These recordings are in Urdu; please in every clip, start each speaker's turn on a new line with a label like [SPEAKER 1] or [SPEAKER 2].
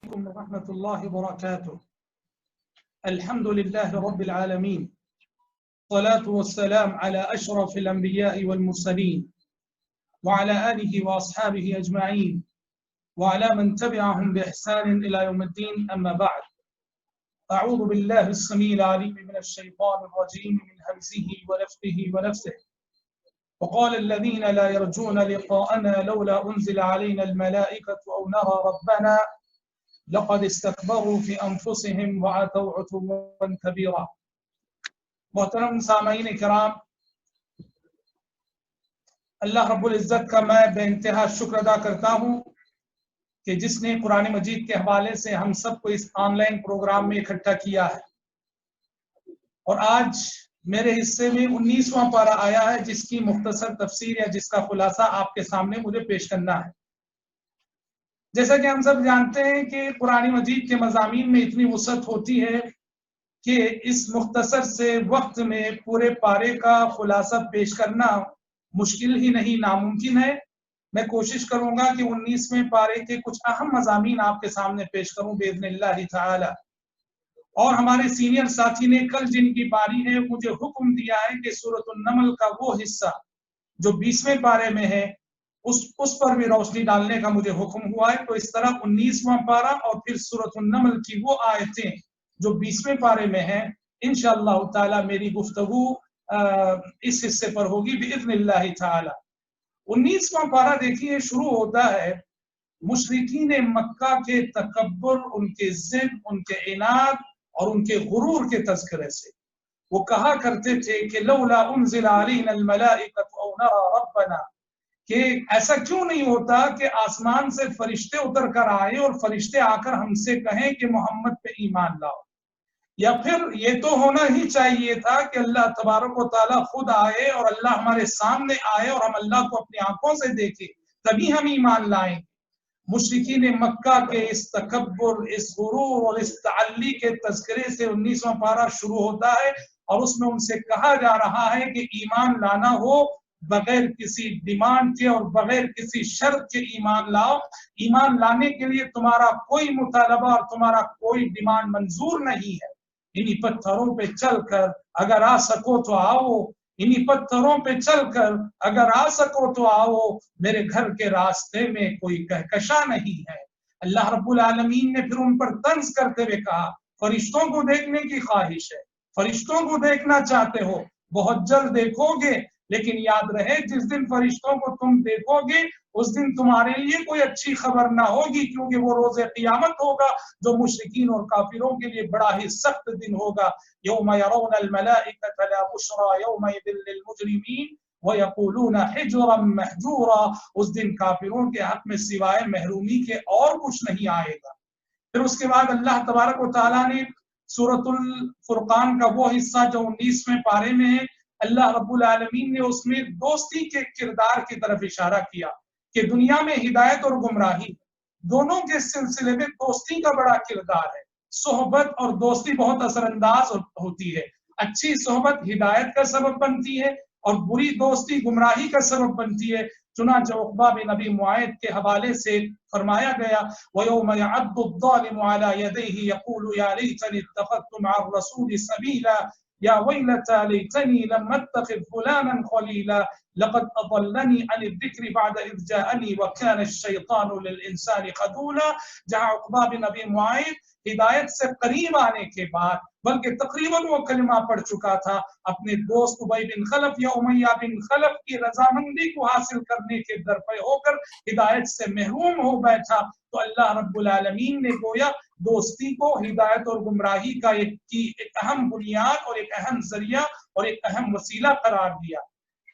[SPEAKER 1] ورحمة الله وبركاته. الحمد لله رب العالمين، والصلاة والسلام على أشرف الأنبياء والمرسلين وعلى آله وأصحابه أجمعين وعلى من تبعهم بإحسان إلى يوم الدين. أما بعد، أعوذ بالله السميع العليم من الشيطان الرجيم من همزه ونفخه ونفثه. وقال الذين لا يرجون لقاءنا لولا أنزل علينا الملائكة أو نرى ربنا لقد استكبروا في انفسهم وعتوا عتوا كبيرا. محترم سامعین کرام، اللہ رب العزت کا میں بے انتہا شکر ادا کرتا ہوں کہ جس نے قرآن مجید کے حوالے سے ہم سب کو اس آن لائن پروگرام میں اکٹھا کیا ہے، اور آج میرے حصے میں 19واں پارہ آیا ہے جس کی مختصر تفسیر یا جس کا خلاصہ آپ کے سامنے مجھے پیش کرنا ہے۔ جیسا کہ ہم سب جانتے ہیں کہ قرآن مجید کے مضامین میں اتنی وسعت ہوتی ہے کہ اس مختصر سے وقت میں پورے پارے کا خلاصہ پیش کرنا مشکل ہی نہیں، ناممکن ہے۔ میں کوشش کروں گا کہ 19ویں پارے کے کچھ اہم مضامین آپ کے سامنے پیش کروں باذن اللہ تعالی۔ اور ہمارے سینئر ساتھی نے کل جن کی باری ہے مجھے حکم دیا ہے کہ سورۃ النمل کا وہ حصہ جو 20ویں پارے میں ہے اس پر بھی روشنی ڈالنے کا مجھے حکم ہوا ہے۔ تو اس طرح 19واں پارہ اور پھر سورۃ النمل کی وہ آیتیں جو 20ویں پارے میں ہیں، انشاءاللہ تعالی میری گفتگو اس حصے پر ہوگی باذن اللہ تعالی۔ 19واں پارہ دیکھیے شروع ہوتا ہے مشرکین مکہ کے تکبر، ان کے ضد، ان کے عناد اور ان کے غرور کے تذکرے سے۔ وہ کہا کرتے تھے کہ لولا انزل علینا الملائکۃ او نرى ربنا، کہ ایسا کیوں نہیں ہوتا کہ آسمان سے فرشتے اتر کر آئے اور فرشتے آ کر ہم سے کہیں کہ محمد پہ ایمان لاؤ، یا پھر یہ تو ہونا ہی چاہیے تھا کہ اللہ تبارک و تعالیٰ خود آئے اور اللہ ہمارے سامنے آئے اور ہم اللہ کو اپنی آنکھوں سے دیکھیں، تبھی ہم ایمان لائیں۔ مشرکین مکہ کے اس تکبر، اس غرور اور اس تعلی کے تذکرے سے 19واں پارہ شروع ہوتا ہے، اور اس میں ان سے کہا جا رہا ہے کہ ایمان لانا ہو بغیر کسی ڈیمانڈ کے اور بغیر کسی شرط کے ایمان لاؤ۔ ایمان لانے کے لیے تمہارا کوئی مطالبہ اور تمہارا کوئی ڈیمانڈ منظور نہیں ہے۔ انہی پتھروں پہ چل کر اگر آ سکو تو آؤ، انہی پتھروں پہ چل کر اگر آ سکو تو آؤ، میرے گھر کے راستے میں کوئی کہکشاں نہیں ہے۔ اللہ رب العالمین نے پھر ان پر طنز کرتے ہوئے کہا فرشتوں کو دیکھنے کی خواہش ہے، فرشتوں کو دیکھنا چاہتے ہو، بہت جلد دیکھو گے، لیکن یاد رہے جس دن فرشتوں کو تم دیکھو گے اس دن تمہارے لیے کوئی اچھی خبر نہ ہوگی، کیونکہ وہ روز قیامت ہوگا جو مشرکین اور کافروں کے لیے بڑا ہی سخت دن ہوگا۔ یوم یرون الملائکۃ لا بشری یومئذ للمجرمین ویقولون حجرا محجورا، اس دن کافروں کے حق میں سوائے محرومی کے اور کچھ نہیں آئے گا۔ پھر اس کے بعد اللہ تبارک و تعالیٰ نے سورۃ الفرقان کا وہ حصہ جو 19ویں پارے میں ہے، اللہ رب العالمین نے اس میں دوستی کے کردار کی طرف اشارہ کیا کہ دنیا میں ہدایت اور گمراہی دونوں کے سلسلے میں دوستی کا بڑا کردار ہے۔ صحبت اور دوستی بہت اثر انداز ہوتی ہے، اچھی صحبت ہدایت کا سبب بنتی ہے اور بری دوستی گمراہی کا سبب بنتی ہے۔ چنانچہ عقبہ بن ابی معیط کے حوالے سے فرمایا گیا وَيَوْمَ يَعَضُّ الظَّالِمُ عَلَى يَدَيْهِ يَقُولُ يَا لَيْتَنِي اتَّخَذْتُ مَعَ الرَّسُولِ سَبِيلًا يَا وَيْلَتَى لَيْتَنِي لَمْ أَتَّخِذْ فُلَانًا خَلِيلًا لَقَدْ أَضَلَّنِي عَنِ الذِّكْرِ بَعْدَ إِذْ جَاءَنِي وَكَانَ الشَّيْطَانُ لِلْإِنسَانِ خَذُولًا، جہاں عقبہ بن ابی معیط ہدایت سے قریب آنے کے بعد بلکہ تقریباً وہ کلمہ پڑھ چکا تھا، اپنے دوست ابی بن خلف یا امیہ بن خلف کی رضامندی کو حاصل کرنے کے درپے ہو کر ہدایت سے محروم ہو بیٹھا، تو اللہ رب العالمین نے گویا دوستی کو ہدایت اور گمراہی کا ایک اہم بنیاد اور ایک اہم ذریعہ اور ایک اہم وسیلہ قرار دیا۔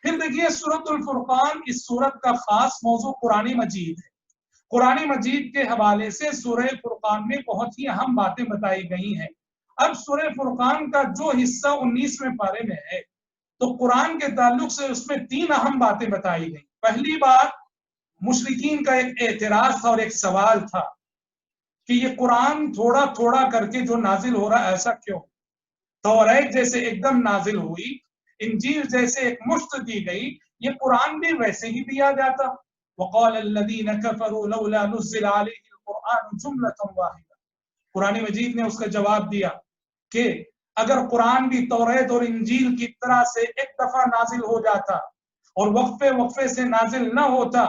[SPEAKER 1] پھر دیکھیے سورۃ الفرقان، اس سورت کا خاص موضوع قرآن مجید ہے۔ قرآن مجید کے حوالے سے سورہ فرقان میں بہت ہی اہم باتیں بتائی گئی ہیں۔ اب سورہ فرقان کا جو حصہ 19ویں پارے میں ہے تو قرآن کے تعلق سے اس میں 3 اہم باتیں بتائی گئی۔ پہلی بات مشرکین کا ایک اعتراض تھا اور ایک سوال تھا کہ یہ قرآن تھوڑا تھوڑا کر کے جو نازل ہو رہا ہے ایسا کیوں؟ توریت جیسے ایک دم نازل ہوئی، انجیل جیسے ایک مشت دی گئی، یہ قرآن بھی ویسے ہی دیا جاتا۔ وقال الذين كفروا لولا نزل عليه القرآن جملة واحدة. قرآن مجید نے اس کا جواب دیا کہ اگر قرآن بھی توریت اور انجیل کی طرح سے ایک دفعہ نازل ہو جاتا اور وقفے وقفے سے نازل نہ ہوتا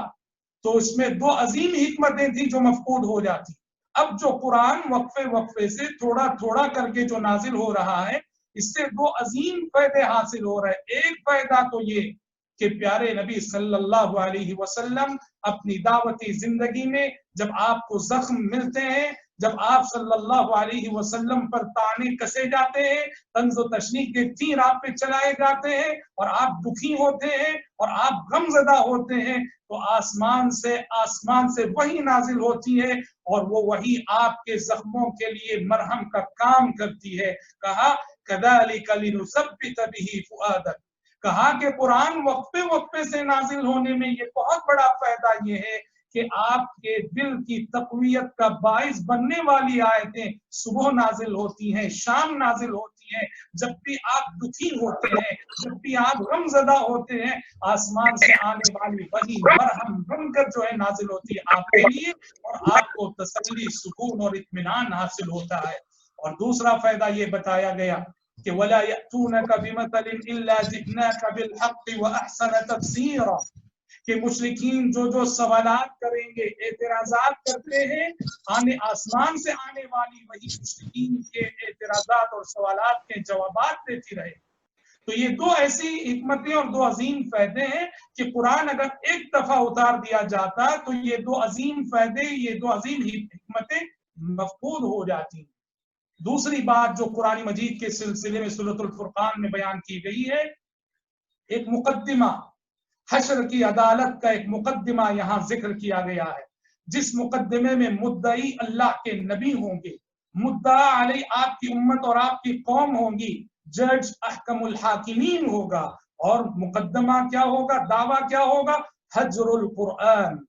[SPEAKER 1] تو اس میں دو عظیم حکمتیں تھیں جو مفقود ہو جاتی. اب جو قرآن وقفے وقفے سے تھوڑا تھوڑا کر کے جو نازل ہو رہا ہے اس سے دو عظیم فائدے حاصل ہو رہے ہیں. ایک فائدہ تو یہ کہ پیارے نبی صلی اللہ علیہ وسلم اپنی دعوتی زندگی میں جب آپ کو زخم ملتے ہیں، جب آپ صلی اللہ علیہ وسلم پر طعنے کسے جاتے ہیں، طنز و تشنیع کے تیر آپ پہ چلائے جاتے ہیں اور آپ دکھی ہوتے ہیں اور آپ غم زدہ ہوتے ہیں تو آسمان سے وحی نازل ہوتی ہے اور وہ وحی آپ کے زخموں کے لیے مرہم کا کام کرتی ہے. کہا كَذَلِكَ لِنُثَبِّتَ بِهِ فُؤَادَكَ. کہا کہ قرآن وقفے وقفے سے نازل ہونے میں یہ بہت بڑا فائدہ یہ ہے کہ آپ کے دل کی تقویت کا باعث بننے والی آیتیں صبح نازل ہوتی ہیں، شام نازل ہوتی ہیں. جب بھی آپ دکھی ہوتے ہیں، جب بھی آپ غم زدہ ہوتے ہیں، آسمان سے آنے والی وحی مرہم بن کر جو ہے نازل ہوتی ہے آپ کے لیے اور آپ کو تسلی، سکون اور اطمینان حاصل ہوتا ہے. اور دوسرا فائدہ یہ بتایا گیا کہ وَلَا يَأْتُونَكَ بِمَثَلٍ إِلَّا جِئْنَاكَ بِالْحَقِّ وَأَحْسَنَ تَفْسِيرًا. کہ مشرکین جو سوالات کریں گے، اعتراضات کرتے ہیں، آسمان سے آنے والی وہی مشرکین کے اعتراضات اور سوالات کے جوابات دیتی رہے. تو یہ دو ایسی حکمتیں اور دو عظیم فائدے ہیں کہ قرآن اگر ایک دفعہ اتار دیا جاتا تو یہ دو عظیم فائدے، یہ دو عظیم حکمتیں مفقود ہو جاتی. دوسری بات جو قرآن مجید کے سلسلے میں سورۃ الفرقان میں بیان کی گئی ہے، ایک مقدمہ، حشر کی عدالت کا ایک مقدمہ یہاں ذکر کیا گیا ہے، جس مقدمے میں مدعی اللہ کے نبی ہوں گے، مدعا علیہ آپ کی امت اور آپ کی قوم ہوں گی، جج احکم الحاکمین ہوگا. اور مقدمہ کیا ہوگا، دعویٰ کیا ہوگا، حجر القرآن.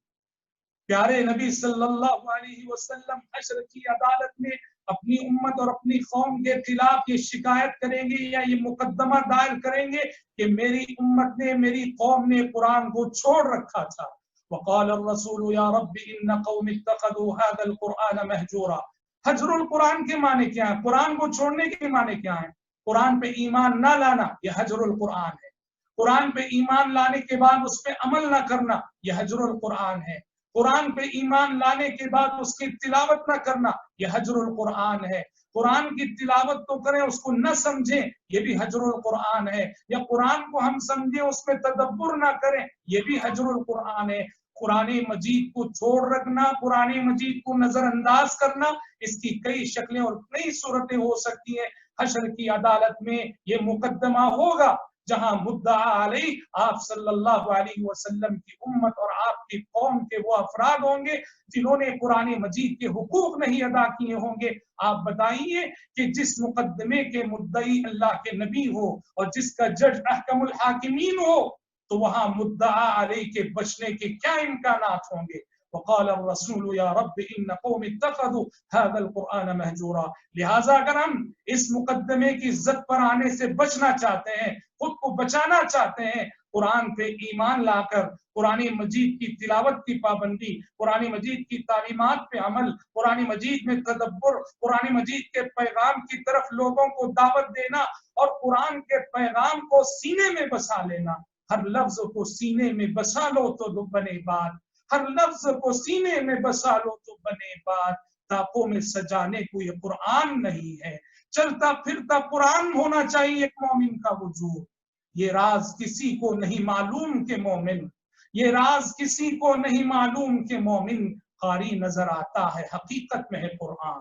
[SPEAKER 1] پیارے نبی صلی اللہ علیہ وسلم حشر کی عدالت میں اپنی امت اور اپنی قوم کے خلاف یہ شکایت کریں گے یا یہ مقدمہ دائر کریں گے کہ میری امت نے، میری قوم نے قرآن کو چھوڑ رکھا تھا. وقال الرسول یا رب ان قوم اتخذوا هذا القرآن مهجورا. حجر القرآن کے معنی کیا ہے؟ قرآن کو چھوڑنے کے معنی کیا ہے؟ قرآن پہ ایمان نہ لانا، یہ حجر القرآن ہے. قرآن پہ ایمان لانے کے بعد اس پہ عمل نہ کرنا، یہ حجر القرآن ہے. قرآن پہ ایمان لانے کے بعد اس کی تلاوت نہ کرنا، یہ حجر القرآن ہے. قرآن کی تلاوت تو کریں، اس کو نہ سمجھیں، یہ بھی حجر القرآن ہے. یا قرآن کو ہم سمجھیں، اس میں تدبر نہ کریں، یہ بھی حجر القرآن ہے. قرآن مجید کو چھوڑ رکھنا، قرآن مجید کو نظر انداز کرنا، اس کی کئی شکلیں اور کئی صورتیں ہو سکتی ہیں. حشر کی عدالت میں یہ مقدمہ ہوگا جہاں مدعا علیہ آپ صلی اللہ علیہ وسلم کی امت اور آپ کی قوم کے وہ افراد ہوں گے جنہوں نے قرآن مجید کے حقوق نہیں ادا کیے ہوں گے. آپ بتائیے کہ جس مقدمے کے مدعی اللہ کے نبی ہو اور جس کا جج احکم الحاکمین ہو تو وہاں مدعا علیہ کے بچنے کے کیا امکانات ہوں گے. وقال الرسول یا رب ان قوم اتخذوا هذا القرآن مهجورا. لہٰذا اگر ہم اس مقدمے کی زد پر آنے سے بچنا چاہتے ہیں، خود کو بچانا چاہتے ہیں، قرآن پہ ایمان لا کر قرآن مجید کی تلاوت کی پابندی، قرآن مجید کی تعلیمات پہ عمل، قرآن مجید میں تدبر، قرآن مجید کے پیغام کی طرف لوگوں کو دعوت دینا اور قرآن کے پیغام کو سینے میں بسا لینا. ہر لفظ کو سینے میں بسا لو تو بنے بات، ہر لفظ کو سینے میں بسا لو تو بنے بات. تاپوں میں سجانے کو یہ قرآن نہیں ہے، چلتا پھرتا قرآن ہونا چاہیے ایک مومن کا وجود. یہ راز کسی کو نہیں معلوم کہ مومن، یہ راز کسی کو نہیں معلوم کہ مومن قاری نظر آتا ہے، حقیقت میں ہے قرآن.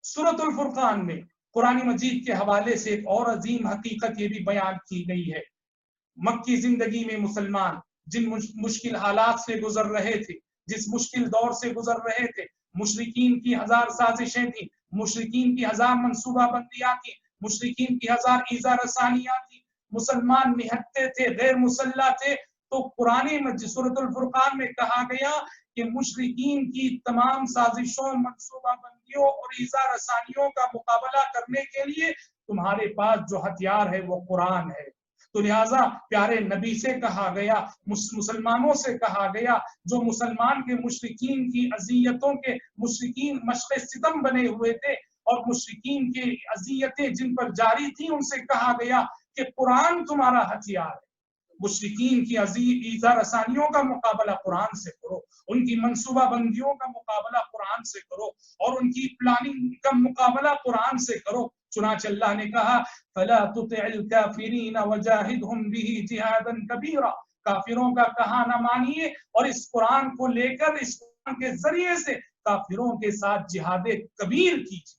[SPEAKER 1] سورۃ الفرقان میں قرآن مجید کے حوالے سے ایک اور عظیم حقیقت یہ بھی بیان کی گئی ہے. مکی زندگی میں مسلمان جن مشکل حالات سے گزر رہے تھے، جس مشکل دور سے گزر رہے تھے، مشرکین کی ہزار سازشیں تھیں، مشرکین کی ہزار منصوبہ بندیاں تھیں، مشرکین کی ہزار ایذا رسانیاں تھیں، مسلمان نہتے تھے، غیر مسلح تھے. تو قرآن مجید سورۃ الفرقان میں کہا گیا کہ مشرکین کی تمام سازشوں، منصوبہ بندیوں اور ایذا رسانیوں کا مقابلہ کرنے کے لیے تمہارے پاس جو ہتھیار ہے وہ قرآن ہے. تو لہٰذا پیارے نبی سے کہا گیا، مسلمانوں سے کہا گیا، جو مسلمان کے مشرکین کی اذیتوں کے مشرکین مشق ستم بنے ہوئے تھے اور مشرکین کی اذیتیں جن پر جاری تھیں، ان سے کہا گیا کہ قرآن تمہارا ہتھیار ہے، مشرکین کی ایذا رسانیوں کا مقابلہ قرآن سے کرو، ان کی منصوبہ بندیوں کا مقابلہ قرآن سے کرو، اور ان کی پلاننگ کا مقابلہ قرآن سے کرو۔ چنانچہ اللہ نے کہا فَلَا تُطِعِ الْكَافِرِينَ وَجَاهِدْهُمْ بِهِ جِهَادًا كَبِيرًا، کافروں کا کہا نہ مانیے اور اس قرآن کو لے کر اس قرآن کے ذریعے سے کافروں کے ساتھ جہاد کبیر کیجیے۔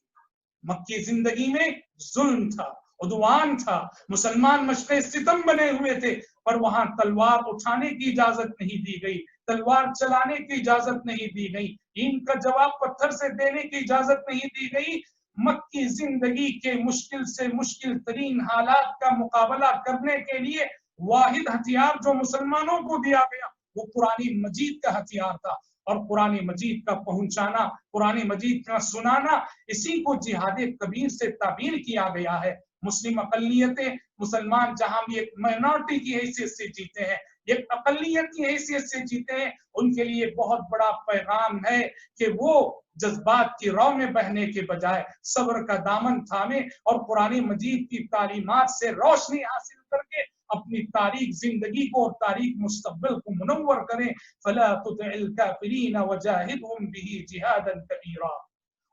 [SPEAKER 1] مکی زندگی میں ظلم تھا، عدوان تھا، مسلمان مشق ستم بنے ہوئے تھے، پر وہاں تلوار اٹھانے کی اجازت نہیں دی گئی، تلوار چلانے کی اجازت نہیں دی گئی، ان کا جواب پتھر سے دینے کی اجازت نہیں دی گئی۔ مکی زندگی کے مشکل سے مشکل ترین حالات کا مقابلہ کرنے کے لیے واحد ہتھیار جو مسلمانوں کو دیا گیا وہ قرآن مجید کا ہتھیار تھا، اور قرآن مجید کا پہنچانا، قرآن مجید کا سنانا، اسی کو جہاد کبیر سے تعبیر کیا گیا ہے۔ مسلم اقلیتیں، مسلمان جہاں بھی ایک مائنورٹی کی حیثیت سے جیتے ہیں، ایک اقلیت کی حیثیت سے جیتے ہیں، ان کے لیے بہت بڑا پیغام ہے کہ وہ جذبات کی رو میں بہنے کے بجائے صبر کا دامن تھامے اور قرآن مجید کی تعلیمات سے روشنی حاصل کر کے اپنی تاریخ زندگی کو اور تاریخ مستقبل کو منور کریں۔ فَلَا تُطِعِ الْكَافِرِينَ وَجَاهِدْهُمْ بِهِ جِهَادًا كَبِيرًا۔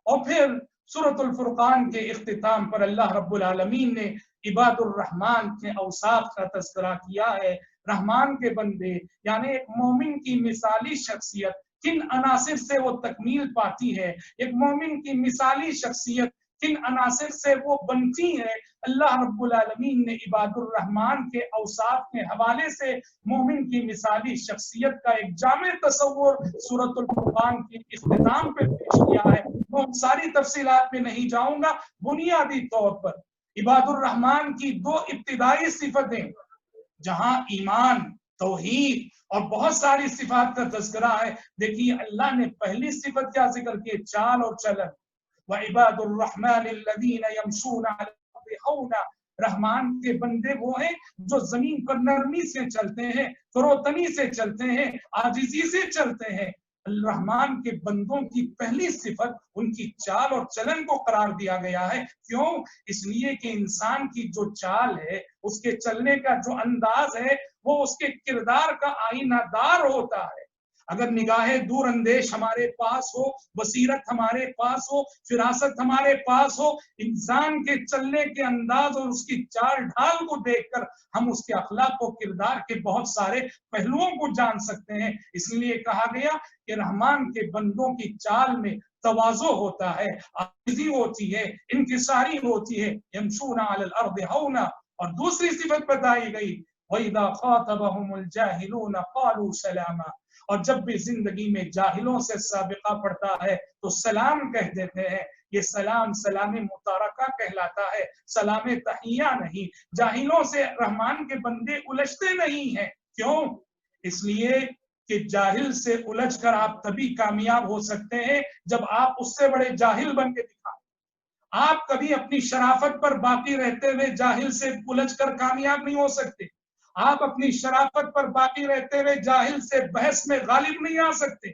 [SPEAKER 1] اور پھر سورۃ الفرقان کے اختتام پر اللہ رب العالمین نے عباد الرحمن کے اوصاف کا تذکرہ کیا ہے۔ رحمان کے بندے یعنی ایک مومن کی مثالی شخصیت کن عناصر سے وہ تکمیل پاتی ہے، ایک مومن کی مثالی شخصیت کن عناصر سے وہ بنتی ہے، اللہ رب العالمین نے عباد الرحمن کے اوصاف کے حوالے سے مومن کی مثالی شخصیت کا ایک جامع تصور سورۃ الفرقان کے اختتام پہ پیش کیا ہے۔ میں ساری تفصیلات میں نہیں جاؤں گا، بنیادی طور پر عباد الرحمن کی دو ابتدائی صفتیں، جہاں ایمان، توحید اور بہت ساری صفات کا تذکرہ ہے، دیکھیے اللہ نے پہلی صفت کیا ذکر کی؟ چال اور چلن۔ وَعِبَادُ الرَّحْمَنِ الَّذِينَ يَمْشُونَ عَلَى الْأَرْضِ هَوْنًا، رحمان کے بندے وہ ہیں جو زمین پر نرمی سے چلتے ہیں، فروتنی سے چلتے ہیں، عاجزی سے چلتے ہیں۔ الرحمن کے بندوں کی پہلی صفت ان کی چال اور چلن کو قرار دیا گیا ہے۔ کیوں؟ اس لیے کہ انسان کی جو چال ہے، اس کے چلنے کا جو انداز ہے، وہ اس کے کردار کا آئینہ دار ہوتا ہے۔ اگر نگاہ دور اندیش ہمارے پاس ہو، بصیرت ہمارے پاس ہو، فراست ہمارے پاس ہو، انسان کے چلنے کے انداز اور اس کی چال ڈھال کو دیکھ کر ہم اس کے اخلاق و کردار کے بہت سارے پہلوؤں کو جان سکتے ہیں۔ اس لیے کہا گیا کہ رحمان کے بندوں کی چال میں تواضع ہوتا ہے، عاجزی ہوتی ہے، انکساری ہوتی ہے۔ یمشون علی الارض ہونا۔ اور دوسری صفت بتائی گئی وَإِذَا خَاطَبَهُمُ الْجَاهِلُونَ قَالُوا سَلَامًا، اور جب بھی زندگی میں جاہلوں سے سابقہ پڑتا ہے تو سلام کہہ دیتے ہیں۔ یہ سلام سلام متارکہ کہلاتا ہے، سلام تحیہ نہیں۔ جاہلوں سے رحمان کے بندے الجھتے نہیں ہیں۔ کیوں؟ اس لیے کہ جاہل سے الجھ کر آپ تبھی کامیاب ہو سکتے ہیں جب آپ اس سے بڑے جاہل بن کے دکھائیں۔ آپ کبھی اپنی شرافت پر باقی رہتے ہوئے جاہل سے الجھ کر کامیاب نہیں ہو سکتے۔ آپ اپنی شرافت پر باقی رہتے ہوئے جاہل سے بحث میں غالب نہیں آ سکتے۔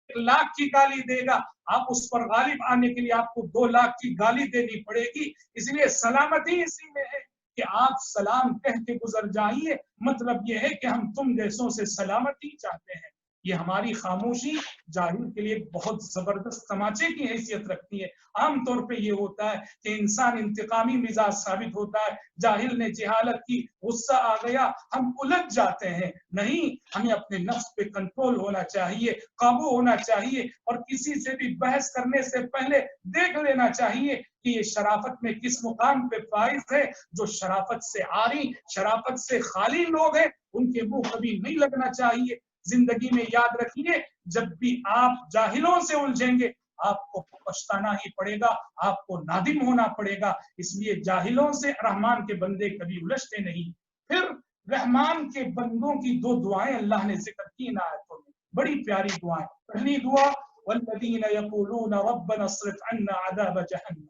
[SPEAKER 1] 1 لاکھ کی گالی دے گا، آپ اس پر غالب آنے کے لیے آپ کو 2 لاکھ کی گالی دینی پڑے گی۔ اس لیے سلامتی اسی میں ہے کہ آپ سلام کہہ کے گزر جائیے۔ مطلب یہ ہے کہ ہم تم جیسوں سے سلامتی چاہتے ہیں۔ یہ ہماری خاموشی جاہل کے لیے بہت زبردست تماچے کی حیثیت رکھتی ہے۔ عام طور پہ یہ ہوتا ہے کہ انسان انتقامی مزاج ثابت ہوتا ہے، جاہل نے جہالت کی، غصہ آ گیا، ہم الجھ جاتے ہیں۔ نہیں، ہمیں اپنے نفس پہ کنٹرول ہونا چاہیے، قابو ہونا چاہیے، اور کسی سے بھی بحث کرنے سے پہلے دیکھ لینا چاہیے کہ یہ شرافت میں کس مقام پہ فائز ہے۔ جو شرافت سے عاری، شرافت سے خالی لوگ ہیں، ان کے منہ کبھی نہیں لگنا چاہیے۔ زندگی میں یاد رکھیے، جب بھی آپ جاہلوں سے الجھیں گے آپ کو پچھتانا ہی پڑے گا، آپ کو نادم ہونا پڑے گا۔ اس لیے جاہلوں سے رحمان کے بندے کبھی الجھتے نہیں۔ پھر رحمان کے بندوں کی 2 دعائیں اللہ نے ذکر کی ان آیتوں میں، بڑی پیاری دعائیں۔ پہلی دعا وَالَّذِينَ يَقُولُونَ رَبَّنَا اصْرِفْ عَنَّا عَذَابَ جَهَنَّمَ،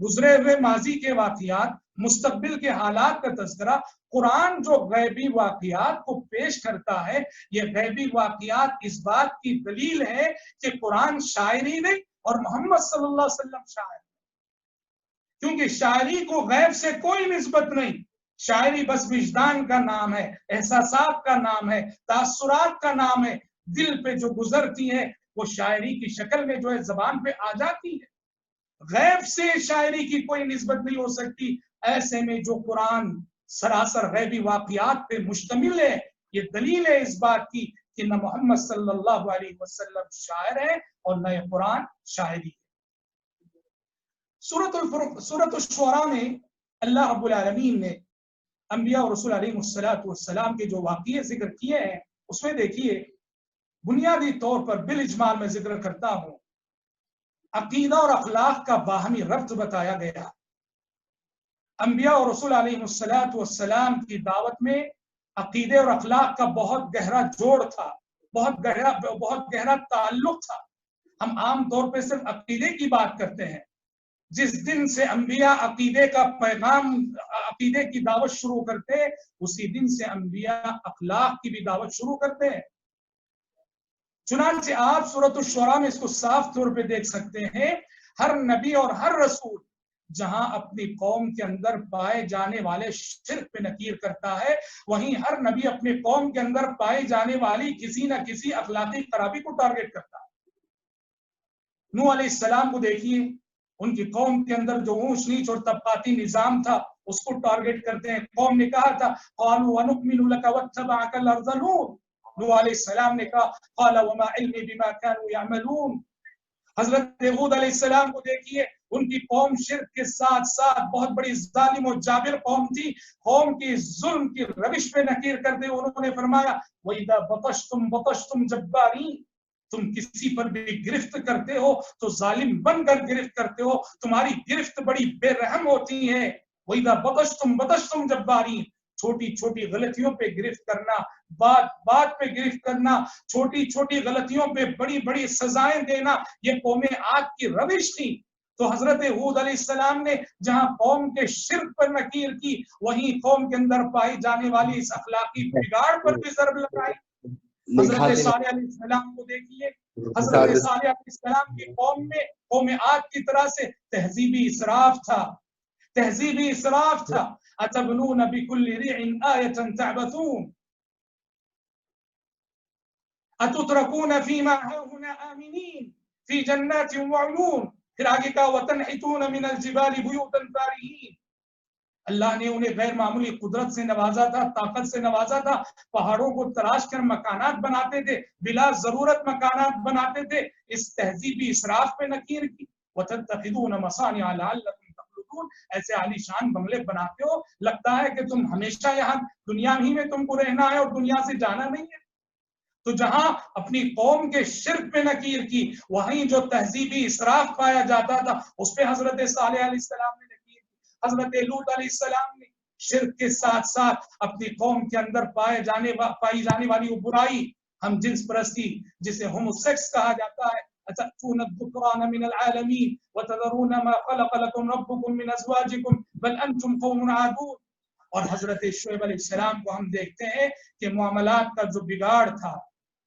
[SPEAKER 1] گزرے ہوئے ماضی کے واقعات، مستقبل کے حالات کا تذکرہ۔ قرآن جو غیبی واقعات کو پیش کرتا ہے، یہ غیبی واقعات اس بات کی دلیل ہے کہ قرآن شاعری نہیں اور محمد صلی اللہ علیہ وسلم شاعر، کیونکہ شاعری کو غیب سے کوئی نسبت نہیں۔ شاعری بس وجدان کا نام ہے، احساسات کا نام ہے، تاثرات کا نام ہے، دل پہ جو گزرتی ہے وہ شاعری کی شکل میں جو ہے زبان پہ آ جاتی ہے۔ غیب سے شاعری کی کوئی نسبت نہیں ہو سکتی۔ ایسے میں جو قرآن سراسر غیبی واقعات پہ مشتمل ہے، یہ دلیل ہے اس بات کی کہ نہ محمد صلی اللہ علیہ وسلم شاعر ہے اور نہ یہ قرآن شاعری ہے۔ سورۃ الشعراء میں اللہ رب العالمین نے انبیاء اور رسول علیہ السلام کے جو واقعے ذکر کیے ہیں، اس میں دیکھیے بنیادی طور پر بالاجمال میں ذکر کرتا ہوں، عقیدہ اور اخلاق کا باہمی ربط بتایا گیا۔ انبیاء اور رسول علیہ السلام کی دعوت میں عقیدے اور اخلاق کا بہت گہرا جوڑ تھا، بہت گہرا تعلق تھا۔ ہم عام طور پہ صرف عقیدے کی بات کرتے ہیں۔ جس دن سے انبیاء عقیدے کا پیغام، عقیدے کی دعوت شروع کرتے، اسی دن سے انبیاء اخلاق کی بھی دعوت شروع کرتے ہیں۔ چنانچہ آپ سورۃ الشعراء میں اس کو صاف طور پہ دیکھ سکتے ہیں، ہر نبی اور ہر رسول جہاں اپنی قوم کے اندر پائے جانے والے شرک پہ نکیر کرتا ہے، وہیں ہر نبی اپنے قوم کے اندر پائی جانے والی کسی نہ کسی اخلاقی خرابی کو ٹارگٹ کرتا ہے۔ نوح علیہ السلام کو دیکھیے، ان کی قوم کے اندر جو اونچ نیچ اور طبقاتی نظام تھا اس کو ٹارگٹ کرتے ہیں۔ قوم نے کہا تھا قالوا ونؤمن لك واتبعك الارذلون، نوح علیہ السلام نے کہا قال وما علمي بما كانوا يعملون۔ حضرت ہود علیہ السلام کو دیکھیے، ان کی قوم شرک کے ساتھ ساتھ بہت بڑی ظالم و جابر قوم تھی، قوم کی ظلم کی روش پہ نکیر کرتے انہوں نے فرمایا وَإِذَا بَطَشْتُمْ بَطَشْتُمْ جَبَّارِينَ، تم کسی پر بھی گرفت کرتے ہو تو ظالم بن کر گرفت کرتے ہو، تمہاری گرفت بڑی بے رحم ہوتی ہے۔ وَإِذَا بَطَشْتُمْ بَطَشْتُمْ جَبَّارِينَ، چھوٹی چھوٹی غلطیوں پہ گرفت کرنا، بات پہ گرفت کرنا، چھوٹی چھوٹی غلطیوں پہ بڑی بڑی سزائیں دینا، یہ قوم عاد کی روش تھی۔ تو حضرت ہود علیہ السلام نے جہاں قوم کے شرک پر نکیر کی، وہیں قوم کے اندر پائی جانے والی اس اخلاقی بگاڑ پر بھی ضرب لگائی۔ حضرت صالح علیہ السلام کو دیکھیے، حضرت صالح علیہ السلام کی قوم میں قوم عاد کی طرح سے تہذیبی اسراف تھا، تہذیبی اسراف تھا۔ اتبنون بكل ريع آية تعبثون اتتركون فيما هاهنا آمنين في جنات وعيون، پھر آگے کا وتنحتون من الجبال بيوتا فارهين۔ اللہ نے انہیں غیر معمولی قدرت سے نوازا تھا، طاقت سے نوازا تھا، پہاڑوں کو تراش کر مکانات بناتے تھے، بلا ضرورت مکانات بناتے تھے۔ اس تہذیبی اسراف پہ نکیر کی۔ وتتخذون مصانع لعلكم تخلدون، ایسے عالی شان بنگلے بناتے ہو، لگتا ہے کہ تم ہمیشہ یہاں دنیا ہی میں تم کو رہنا ہے اور دنیا سے جانا نہیں ہے۔ تو جہاں اپنی قوم کے شرک پہ نکیر کی، وہیں جو تہذیبی اسراف پایا جاتا تھا اس پہ حضرت صالح علیہ السلام نے نکیر کی۔ حضرت لوط علیہ السلام نے شرک کے ساتھ ساتھ اپنی قوم کے اندر پائی جانے والی وہ برائی، ہم جنس پرستی، جسے ہومو سیکس کہا جاتا ہے، اتأتون الذکران من العالمین وتذرون ما خلق لكم ربكم من ازواجكم بل انتم قوم عادون۔ اور حضرت شعیب علیہ السلام کو ہم دیکھتے ہیں کہ معاملات کا جو بگاڑ تھا،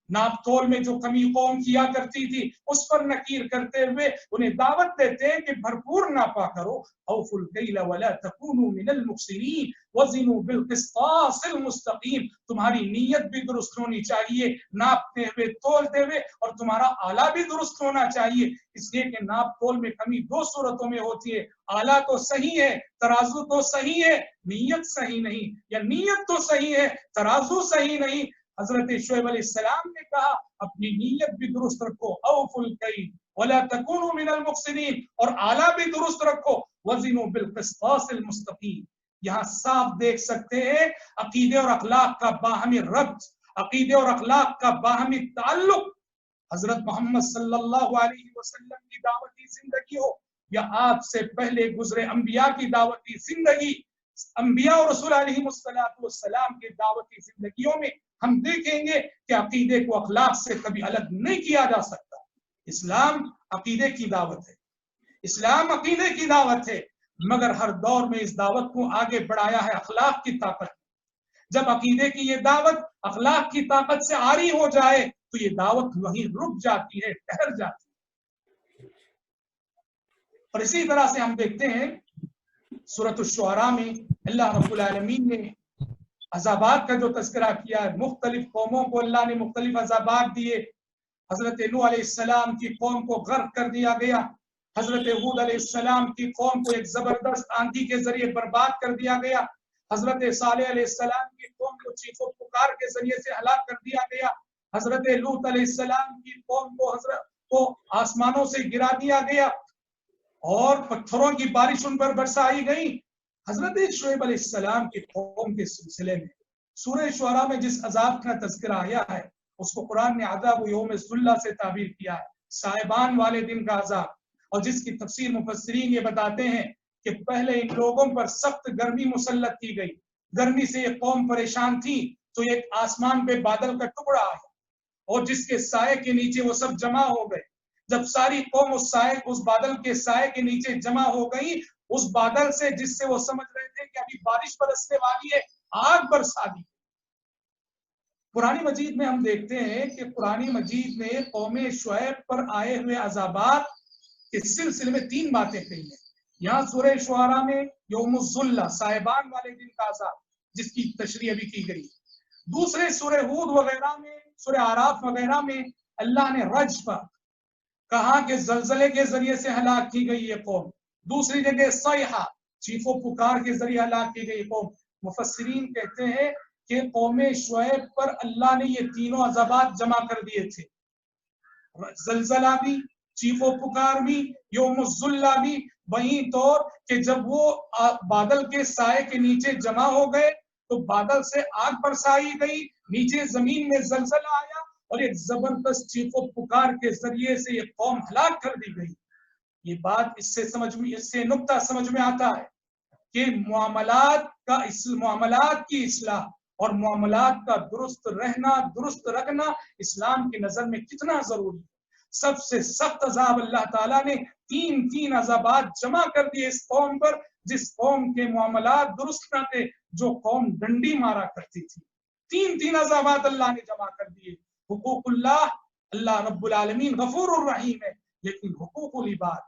[SPEAKER 1] ناپ تول میں جو کمی قوم کیا کرتی تھی، اس پر نکیر کرتے ہوئے انہیں دعوت دیتے ہیں کہ بھرپور ناپا کرو، اوفوا الکیل ولا تکونوا من المخسرین وزنوا بالقسطاس المستقیم، تمہاری نیت بھی درست ہونی چاہیے ناپتے ہوئے تولتے ہوئے، اور تمہارا آلہ بھی درست ہونا چاہیے، اس لیے کہ ناپ تول میں کمی دو صورتوں میں ہوتی ہے، آلہ تو صحیح ہے، ترازو تو صحیح ہے، نیت صحیح نہیں، یا نیت تو صحیح ہے، ترازو صحیح نہیں۔ حضرت شعیب علیہ السلام نے کہا اپنی نیت بھی درست رکھو، اوفوا الکیل ولا تکونوا من المخسرین، اور آلہ بھی درست رکھو، وزنوا بالقسطاس المستقیم۔ یہاں صاف دیکھ سکتے ہیں عقیدے اور اخلاق کا باہمی ربط، عقیدے اور اخلاق کا باہمی تعلق۔ حضرت محمد صلی اللہ علیہ وسلم کی دعوتی زندگی ہو یا آپ سے پہلے گزرے انبیاء کی دعوتی زندگی، انبیاء اور رسول علیہ السلام کی دعوتی زندگیوں میں ہم دیکھیں گے کہ عقیدے کو اخلاق سے کبھی الگ نہیں کیا جا سکتا۔ اسلام عقیدے کی دعوت ہے، اسلام عقیدے کی دعوت ہے، مگر ہر دور میں اس دعوت کو آگے بڑھایا ہے اخلاق کی طاقت۔ جب عقیدے کی یہ دعوت اخلاق کی طاقت سے عاری ہو جائے تو یہ دعوت وہیں رک جاتی ہے، ٹھہر جاتی ہے۔ اور اسی طرح سے ہم دیکھتے ہیں سورۃ الشعراء میں اللہ رب العالمین نے عذابات کا جو تذکرہ کیا ہے، مختلف قوموں کو اللہ نے مختلف عذابات دیے۔ حضرت نوح علیہ السلام کی قوم کو غرق کر دیا گیا، حضرت ہود علیہ السلام کی قوم کو ایک زبردست آندھی کے ذریعے برباد کر دیا گیا، حضرت صالح علیہ السلام کی قوم کو چیخ و پکار کے ذریعے سے ہلاک کر دیا گیا، حضرت لوط علیہ السلام کی قوم کو آسمانوں سے گرا دیا گیا اور پتھروں کی بارش ان پر برسائی گئی۔ حضرت شعیب علیہ السلام کی قوم کے سلسلے میں سورہ شعراء میں جس عذاب کا تذکرہ آیا ہے اس کو قرآن نے عذاب یوم الذلہ سے تعبیر کیا ہے، صاحبان والے دن کا عذاب، اور جس کی تفسیر مفسرین یہ بتاتے ہیں کہ پہلے ان لوگوں پر سخت گرمی مسلط کی گئی، گرمی سے یہ قوم پریشان تھی تو ایک آسمان پہ بادل کا ٹکڑا آیا اور جس کے سائے کے نیچے وہ سب جمع ہو گئے۔ جب ساری قوم اس بادل کے سائے کے نیچے جمع ہو گئی، اس بادل سے جس سے وہ سمجھ رہے تھے کہ ابھی بارش برسنے والی ہے، آگ برسا دی۔ قرآن مجید میں ہم دیکھتے ہیں کہ قرآن مجید نے قوم شعیب پر آئے ہوئے عذابات کے سلسلے میں 3 باتیں کہی ہیں۔ یہاں سورہ شعراء میں یوم الذلہ، صاحبان والے دن کا عذاب، جس کی تشریح ابھی کی گئی۔ دوسرے سورہ ہود وغیرہ میں، سورہ اعراف وغیرہ میں اللہ نے رج پر کہا کہ زلزلے کے ذریعے سے ہلاک کی گئی یہ قوم، دوسری جگہ صیحہ، چیخ و پکار کے ذریعے ہلاک کی گئی قوم۔ مفسرین کہتے ہیں کہ قوم شعیب پر اللہ نے یہ تینوں عذابات جمع کر دیے تھے، زلزلہ بھی، چیخ و پکار بھی، یوم الذلہ بھی، وہیں طور کہ جب وہ بادل کے سائے کے نیچے جمع ہو گئے تو بادل سے آگ برسائی گئی، نیچے زمین میں زلزلہ آیا اور ایک زبردست چیخ و پکار کے ذریعے سے یہ قوم ہلاک کر دی گئی۔ یہ بات اس سے نقطہ سمجھ میں آتا ہے کہ معاملات کی اصلاح اور معاملات کا درست رہنا، درست رکھنا اسلام کی نظر میں کتنا ضروری ہے۔ سب سے سخت عذاب اللہ تعالیٰ نے 3 عذابات جمع کر دیے اس قوم پر، جس قوم کے معاملات درست نہ تھے، جو قوم ڈنڈی مارا کرتی تھی۔ 3 عذابات اللہ نے جمع کر دیے۔ حقوق اللہ رب العالمین غفور الرحیم ہے، لیکن حقوق العباد،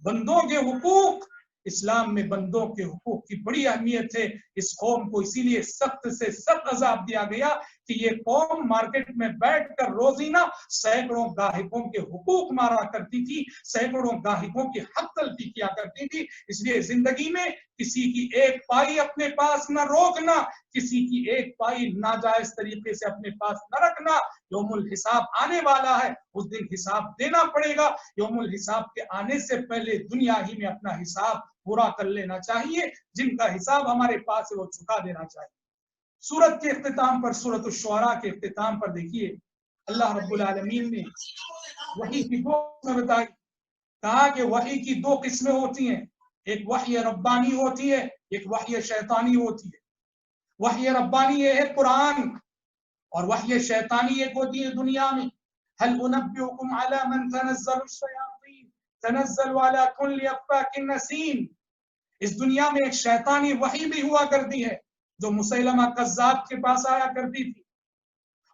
[SPEAKER 1] بندوں کے حقوق، اسلام میں بندوں کے حقوق کی بڑی اہمیت ہے۔ اس قوم کو اسی لیے سخت سے سخت عذاب دیا گیا کہ یہ قوم مارکیٹ میں بیٹھ کر روزینہ سینکڑوں گاہکوں کے حقوق مارا کرتی تھی، سینکڑوں گاہکوں کی حق تلفی کیا کرتی تھی۔ اس لیے زندگی میں کسی کی ایک پائی اپنے پاس نہ روکنا، کسی کی ایک پائی ناجائز طریقے سے اپنے پاس نہ رکھنا۔ یوم الحساب آنے والا ہے، اس دن حساب دینا پڑے گا۔ یوم الحساب کے آنے سے پہلے دنیا ہی میں اپنا حساب پورا کر لینا چاہیے، جن کا حساب ہمارے پاس ہے وہ چکا دینا چاہیے۔ سورت کے اختتام پر، سورت الشعراء کے اختتام پر دیکھیے اللہ رب العالمین نے وحی کی 2 قسمیں بتائی، کہا کہ وحی کی 2 قسمیں ہوتی ہیں، ایک وحی ربانی ہوتی ہے، ایک وحی شیطانی ہوتی ہے۔ وحی ربانی یہ ہے قرآن، اور وحی شیطانی ایک ہوتی ہے دنیا میں۔ هل انبئکم علی من تنزل الشیاطین تنزل علی کل افاک نسیم۔ اس دنیا میں ایک شیطانی وحی بھی ہوا کرتی ہے جو مسیلمہ کذاب کے پاس آیا کرتی تھی،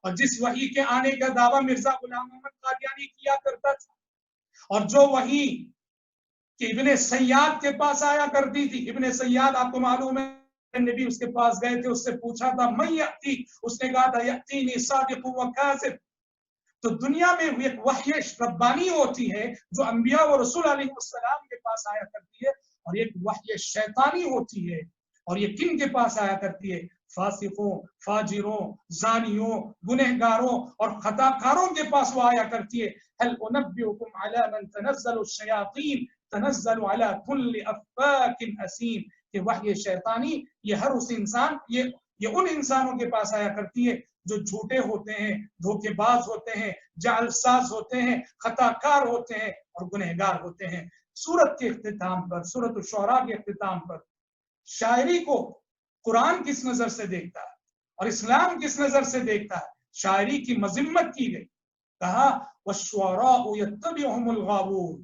[SPEAKER 1] اور جس وحی کے آنے کا دعویٰ مرزا غلام محمد قادیانی کیا کرتا تھا، اور جو وحی کہ ابن سیاد کے پاس آیا کرتی تھی۔ ابن سیاد آپ کو معلوم ہے، نبی اس کے پاس گئے تھے، اس سے پوچھا تھا من یأتی، اس نے کہا تھا یأتینی صادق و کاذب۔ تو دنیا میں ایک وحی ربانی ہوتی ہے جو انبیاء و رسول علیہ السلام کے پاس آیا کرتی ہے، اور ایک وحی شیطانی ہوتی ہے، اور یہ کن کے پاس آیا کرتی ہے؟ فاسقوں، فاجروں، زانیوں، گنہگاروں اور خطا کاروں کے پاس وہ آیا کرتی ہے۔ هل انبئکم علی من تنزل الشیاطین تنزل علی کل افاک اسیم، کہ وحی شیطانی یہ ہر اس انسان، یہ ان انسانوں کے پاس آیا کرتی ہے جو جھوٹے ہوتے ہیں، دھوکے باز ہوتے ہیں، جعل ساز ہوتے ہیں، خطا کار ہوتے ہیں اور گنہگار ہوتے ہیں۔ سورت کے اختتام پر، سورت الشعراء کے اختتام پر شاعری کو قرآن کس نظر سے دیکھتا ہے اور اسلام کس نظر سے دیکھتا ہے، شاعری کی مذمت کی گئی۔ کہا وَالشُّعَرَاءُ يَتَّبِعُهُمُ الْغَاوُونَ،